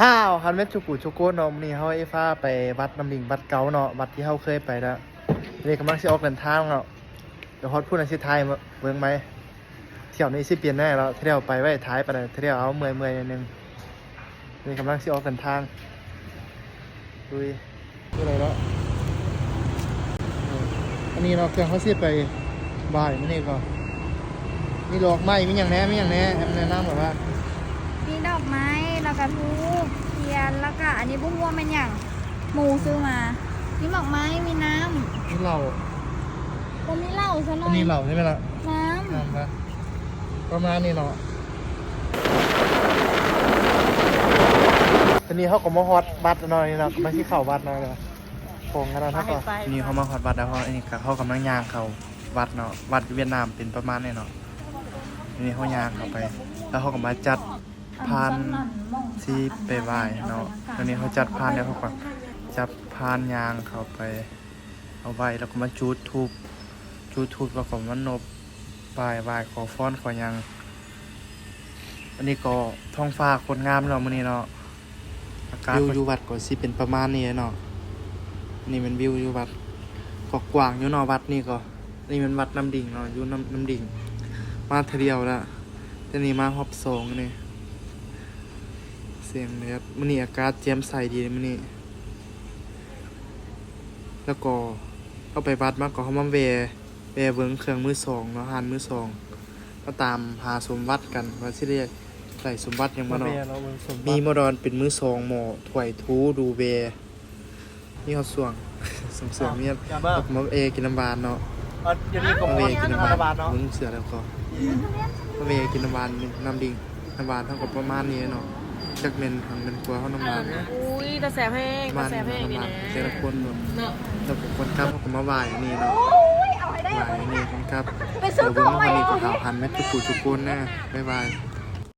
ห้าวฮันเม็ดชุกุชุโกเนาะนี่เฮาไอ้ฟ้าไปวัดน้ำลิงวัดเก่าเนาะวัดที่เฮาเคยไปแล้วนี่กำลังสิออกเดินทางเนาะเดี๋ยวฮอดพูดในสิไทยเบิ่งไหมเที่ยวนี้สิเปลี่ยนแน่แล้วเที่ยวไปไว้ท้ายไปเลยเที่ยวเอาเมื่อยๆนิดนึงนี่กำลังสิออกเดินทางดูดิดูอะไรแล้วอันนี้เราเครื่องเขาสิไปบ่ายมื้อนี้ก็มีดอกไม้มีหยังแหน่แนะนำแบบว่ามีดอกไม้แล้วก็ทูบเทียนแล้วก็อันนี้บุ้งวัวเป็นอย่างหมูซื้อมามีดอกไม้มีน้ำนี่เหล่าก็มีเหล้าซะหน่อัอยนนี้เหล่าใช่ไหมล่ะน้ำนะประมาณนี้เนาะทีนี้เขาก็มาฮอตบัตรหน่อยนะมาที่เข่าบัตรหน่อยเลยโค้งกันนะท่านก็นี่เขามาฮอตบัตรแล้วเขาอันนี้เขากำลังย่างเขาวัดเนาะวัดเวียดนามเป็นประมาณนี้เนาะนี่เขาย่างเข้าไปแล้วเขาก็มาจัดพานที่ไปไหว้เนาะตอนนี้เขาจัดพานแล้วเขาก็จับพานยางเข้าไปเอาไว้แล้วก็มาจุดธูปแล้วก็มานบไหว้ขอฟ้อนขอยังอันนี้ก็ท้องฟ้าคนงามเนาะมื้อนี้เนาะอากาศวิวอยู่วัดก็สิเป็นประมาณนี้เนาะนี่มันวิวอยู่วัดก็กว้างอยู่เนาะวัดนี่ก็นี่มันวัดน้ำดิ่งเนาะอยู่น้ำดิ่งมาเทเดียวละทีนี้มาฮอบสองนี่เสียงแดดมื้อนี้อากาศแจ่มใสดีมื้อนี้แล้วก็เข้าไปวัดมาก็เฮามาแวะเบิ่งเครื่องมือสองเนาะหานมือสองก็ตามหาสมบัติกันว่าสิได้ใส่สมบัติหยังบ่เนาะมีมอดอนเป็นมือสองหมอถ้วยทูดูเวมีเฮาส่วงเสือมีมากินน้ำบานเนาะอย่างนี้ก็มีกินน้ำบานเนาะมึงเสือแล้วก็มากินน้ำบานน้ำดิ่งน้ำบานเท่ากับประมาณนี้เนาะจักเมนทางเป็นกลัวเฮาน้ำบานอุ้ยตาแสบแห้งตาแสบแห้งนี่นะแต่ละคนเนาะแล้วคนครับเขาก็มาไหว้นี่เนาะไหว้นี่คนครับไปซื้อของใหม่เดี๋ยวเบิ่งว่าวันนี้ก็ข่าวพันเม็ดจุกุนนะบ๊ายบาย